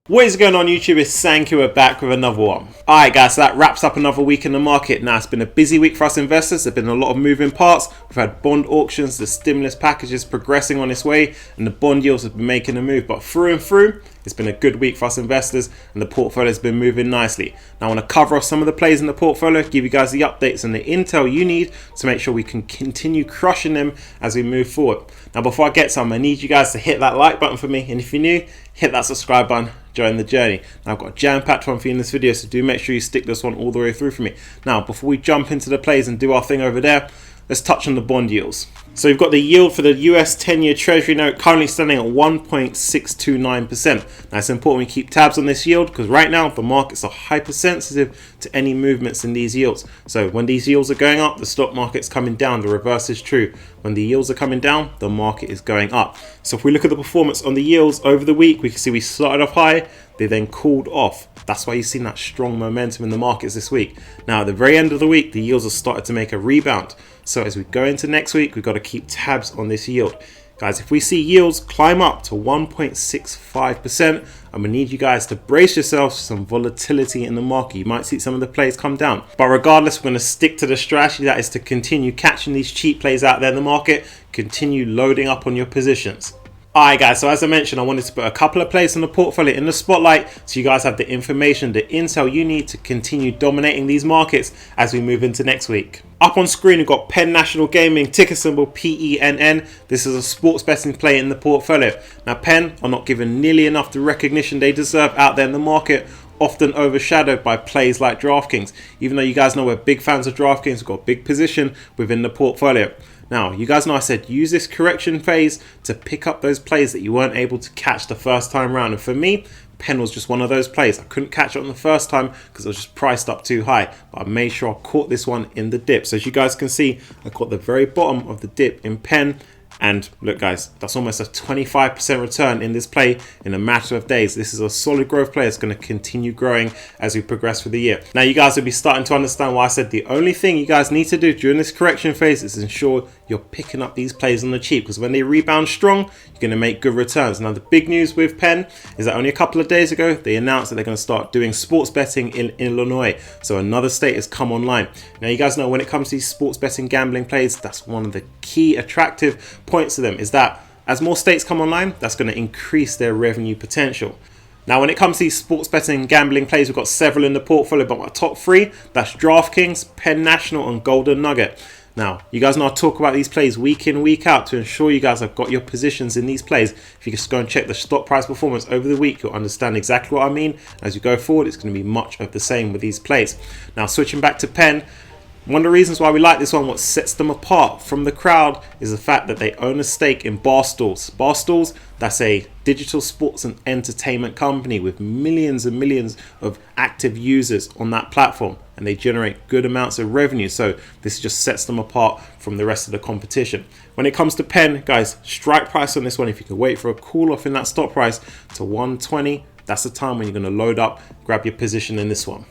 What is going on YouTube? It's Sankey, we're back with another one. Alright guys, so that wraps up another week in the market. Now it's been a busy week for us investors. There's been a lot of moving parts. We've had bond auctions, the stimulus packages progressing on its way, and the bond yields have been making a move. But through and through, it's been a good week for us investors and the portfolio has been moving nicely. Now I want to cover off some of the plays in the portfolio, give you guys the updates and the intel you need to make sure we can continue crushing them as we move forward. Now before I get some, I need you guys to hit that like button for me, and if you're new, hit that subscribe button. Join the journey. Now I've got a jam-packed one for you in this video, so do make sure you stick this one all the way through for me. Now before we jump into the plays and do our thing over there, let's touch on the bond yields. So you've got the yield for the US 10-year Treasury note currently standing at 1.629%. Now it's important we keep tabs on this yield because right now the markets are hypersensitive to any movements in these yields. So when these yields are going up, the stock market's coming down. The reverse is true. When the yields are coming down, the market is going up. So if we look at the performance on the yields over the week, we can see we started off high, they then cooled off. That's why you've seen that strong momentum in the markets this week. Now at the very end of the week, the yields have started to make a rebound. So as we go into next week, we've got to keep tabs on this yield. Guys, if we see yields climb up to 1.65%, I'm gonna need you guys to brace yourselves for some volatility in the market. You might see some of the plays come down. But regardless, we're gonna stick to the strategy that is to continue catching these cheap plays out there in the market, continue loading up on your positions. Alright guys, so as I mentioned, I wanted to put a couple of plays on the portfolio in the spotlight so you guys have the information, the intel you need to continue dominating these markets as we move into next week. Up on screen, we've got Penn National Gaming, ticker symbol PENN. This is a sports betting play in the portfolio. Now Penn are not given nearly enough the recognition they deserve out there in the market, often overshadowed by plays like DraftKings. Even though you guys know we're big fans of DraftKings, we've got a big position within the portfolio. Now, you guys know I said use this correction phase to pick up those plays that you weren't able to catch the first time round. And for me, Penn was just one of those plays. I couldn't catch it on the first time because it was just priced up too high. But I made sure I caught this one in the dip. So as you guys can see, I caught the very bottom of the dip in Penn. And look guys, that's almost a 25% return in this play in a matter of days. This is a solid growth play. It's going to continue growing as we progress through the year. Now you guys will be starting to understand why I said the only thing you guys need to do during this correction phase is ensure you're picking up these plays on the cheap, because when they rebound strong, you're going to make good returns. Now the big news with Penn is that only a couple of days ago, they announced that they're going to start doing sports betting in Illinois. So another state has come online. Now you guys know when it comes to these sports betting gambling plays, that's one of the key attractive points to them, is that as more states come online, that's going to increase their revenue potential. Now when it comes to these sports betting and gambling plays, we've got several in the portfolio, but my top three, that's DraftKings, Penn National and Golden Nugget. Now, you guys know I talk about these plays week in, week out to ensure you guys have got your positions in these plays. If you just go and check the stock price performance over the week, you'll understand exactly what I mean. As you go forward, it's going to be much of the same with these plays. Now, switching back to Penn, one of the reasons why we like this one, what sets them apart from the crowd, is the fact that they own a stake in Barstools. Barstools, that's a digital sports and entertainment company with millions and millions of active users on that platform, and they generate good amounts of revenue. So this just sets them apart from the rest of the competition. When it comes to Penn, guys, strike price on this one. If you can wait for a cool off in that stock price to 120, that's the time when you're going to load up, grab your position in this one.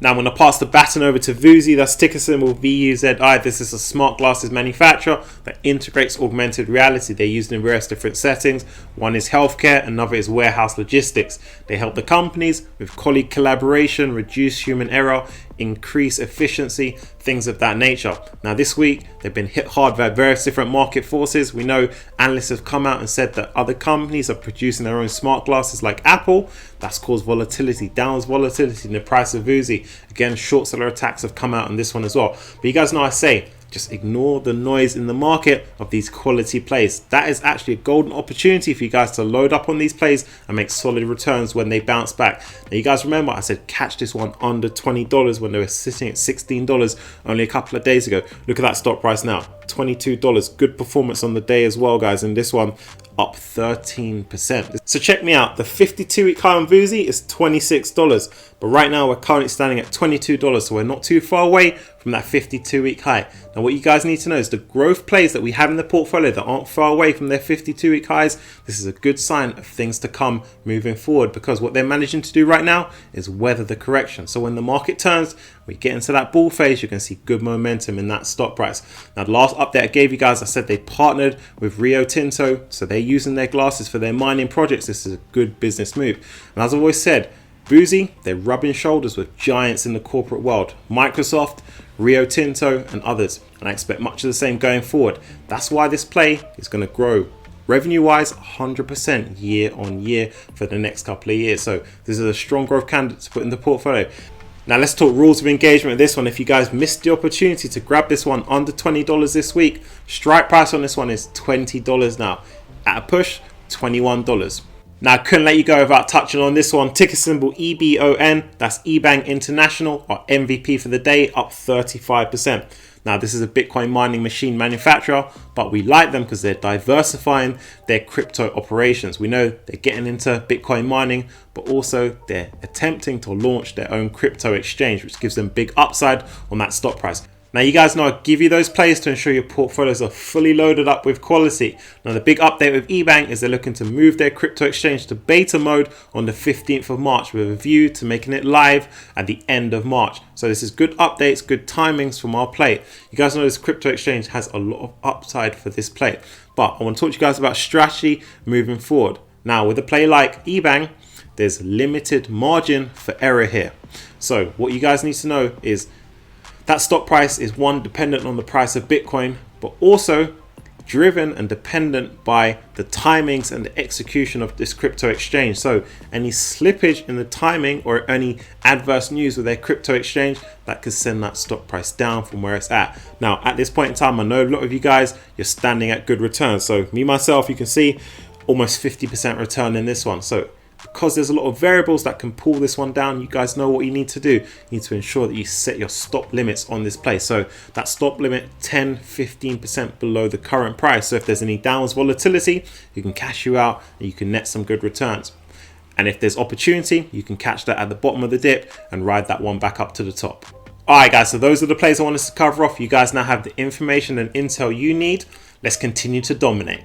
Now I'm going to pass the baton over to Vuzi, that's ticker symbol VUZI. This is a smart glasses manufacturer that integrates augmented reality. They're used in various different settings. One is healthcare, another is warehouse logistics. They help the companies with colleague collaboration, reduce human error, increase efficiency, things of that nature. Now this week they've been hit hard by various different market forces. We know analysts have come out and said that other companies are producing their own smart glasses like Apple. That's caused volatility, downwards volatility in the price of Vuzi. Again, short seller attacks have come out on this one as well. But you guys know I say, just ignore the noise in the market of these quality plays. That is actually a golden opportunity for you guys to load up on these plays and make solid returns when they bounce back. Now you guys remember I said catch this one under $20 when they were sitting at $16 only a couple of days ago. Look at that stock price now, $22. Good performance on the day as well, guys, and this one up 13%. So check me out, the 52-week high on Vuzi is $26, but right now we're currently standing at $22, so we're not too far away from that 52-week high. Now what you guys need to know is the growth plays that we have in the portfolio that aren't far away from their 52-week highs, this is a good sign of things to come moving forward, because what they're managing to do right now is weather the correction. So when the market turns, we get into that bull phase, you can see good momentum in that stock price. Now the last update I gave you guys, I said they partnered with Rio Tinto, so they're using their glasses for their mining projects, this is a good business move. And as I've always said, Vuzi, they're rubbing shoulders with giants in the corporate world, Microsoft, Rio Tinto and others, and I expect much of the same going forward. That's why this play is going to grow revenue wise 100% year on year for the next couple of years. So this is a strong growth candidate to put in the portfolio. Now let's talk rules of engagement with this one. If you guys missed the opportunity to grab this one under $20 this week, strike price on this one is $20 now. At a push, $21. Now I couldn't let you go without touching on this one. Ticker symbol EBON, that's EBAN International, or MVP for the day, up 35%. Now this is a Bitcoin mining machine manufacturer, but we like them because they're diversifying their crypto operations. We know they're getting into Bitcoin mining, but also they're attempting to launch their own crypto exchange, which gives them big upside on that stock price. Now you guys know I give you those plays to ensure your portfolios are fully loaded up with quality. Now the big update with EBAN is they're looking to move their crypto exchange to beta mode on the 15th of March with a view to making it live at the end of March. So this is good updates, good timings from our play. You guys know this crypto exchange has a lot of upside for this play. But I want to talk to you guys about strategy moving forward. Now with a play like EBAN, there's limited margin for error here. So what you guys need to know is that stock price is one, dependent on the price of Bitcoin, but also driven and dependent by the timings and the execution of this crypto exchange. So any slippage in the timing or any adverse news with their crypto exchange, that could send that stock price down from where it's at. Now, at this point in time, I know a lot of you guys, you're standing at good returns. So me, myself, you can see almost 50% return in this one. So because there's a lot of variables that can pull this one down, you guys know what you need to do. You need to ensure that you set your stop limits on this play. So that stop limit 10-15% below the current price. So if there's any downwards volatility, you can cash you out and you can net some good returns. And if there's opportunity, you can catch that at the bottom of the dip and ride that one back up to the top. Alright guys, so those are the plays I wanted to cover off. You guys now have the information and intel you need. Let's continue to dominate.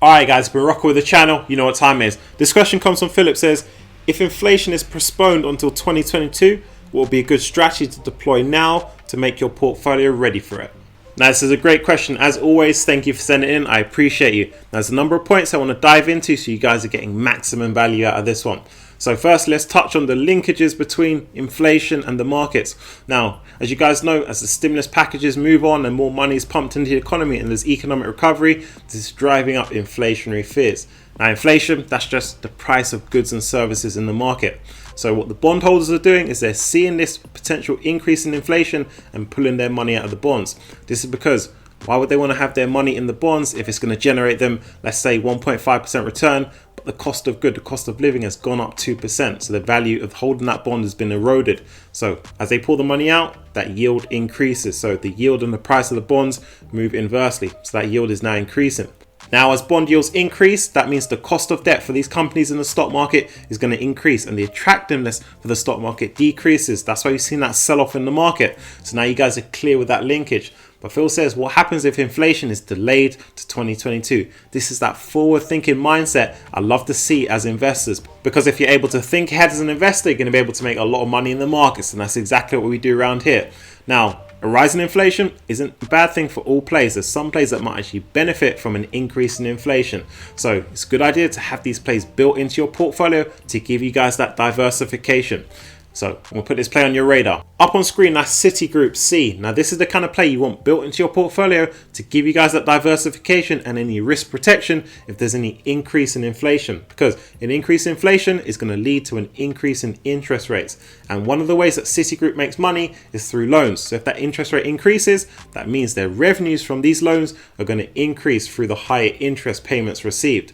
Alright guys, been rocking with the channel, you know what time it is. This question comes from Philip, says, if inflation is postponed until 2022, what will be a good strategy to deploy now to make your portfolio ready for it? Now this is a great question. As always, thank you for sending it in. I appreciate you. Now, there's a number of points I want to dive into so you guys are getting maximum value out of this one. So first, let's touch on the linkages between inflation and the markets. Now, as you guys know, as the stimulus packages move on and more money is pumped into the economy and there's economic recovery, this is driving up inflationary fears. Now, inflation, that's just the price of goods and services in the market. So what the bondholders are doing is they're seeing this potential increase in inflation and pulling their money out of the bonds. This is because why would they want to have their money in the bonds if it's going to generate them, let's say 1.5% return, but the cost of good, the cost of living has gone up 2%. So the value of holding that bond has been eroded. So as they pull the money out, that yield increases. So the yield and the price of the bonds move inversely. So that yield is now increasing. Now, as bond yields increase, that means the cost of debt for these companies in the stock market is going to increase and the attractiveness for the stock market decreases. That's why you've seen that sell off in the market. So now you guys are clear with that linkage. But Phil says, what happens if inflation is delayed to 2022? This is that forward thinking mindset I love to see as investors, because if you're able to think ahead as an investor, you're going to be able to make a lot of money in the markets. And that's exactly what we do around here. Now, a rise in inflation isn't a bad thing for all plays. There's some plays that might actually benefit from an increase in inflation. So it's a good idea to have these plays built into your portfolio to give you guys that diversification. So we'll put this play on your radar. Up on screen, that's Citigroup C. Now this is the kind of play you want built into your portfolio to give you guys that diversification and any risk protection if there's any increase in inflation. Because an increase in inflation is going to lead to an increase in interest rates. And one of the ways that Citigroup makes money is through loans. So if that interest rate increases, that means their revenues from these loans are going to increase through the higher interest payments received.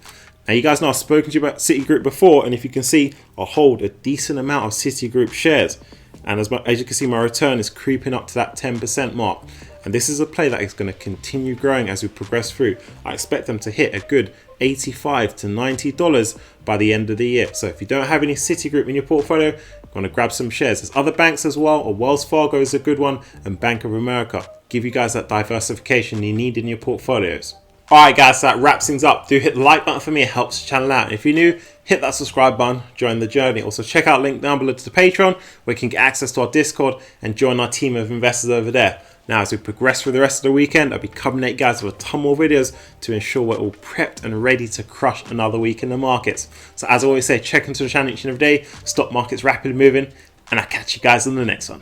Now you guys know I've spoken to you about Citigroup before, and if you can see, I hold a decent amount of Citigroup shares. And as you can see, my return is creeping up to that 10% mark. And this is a play that is going to continue growing as we progress through. I expect them to hit a good $85 to $90 by the end of the year. So if you don't have any Citigroup in your portfolio, I'm going to grab some shares. There's other banks as well, or Wells Fargo is a good one, and Bank of America. Give you guys that diversification you need in your portfolios. Alright guys, so that wraps things up. Do hit the like button for me, it helps the channel out. And if you're new, hit that subscribe button, join the journey. Also check out link down below to the Patreon where you can get access to our Discord and join our team of investors over there. Now as we progress through the rest of the weekend, I'll be coming at you guys with a ton more videos to ensure we're all prepped and ready to crush another week in the markets. So as I always say, check into the channel each and every day, stock market's rapidly moving, and I'll catch you guys in the next one.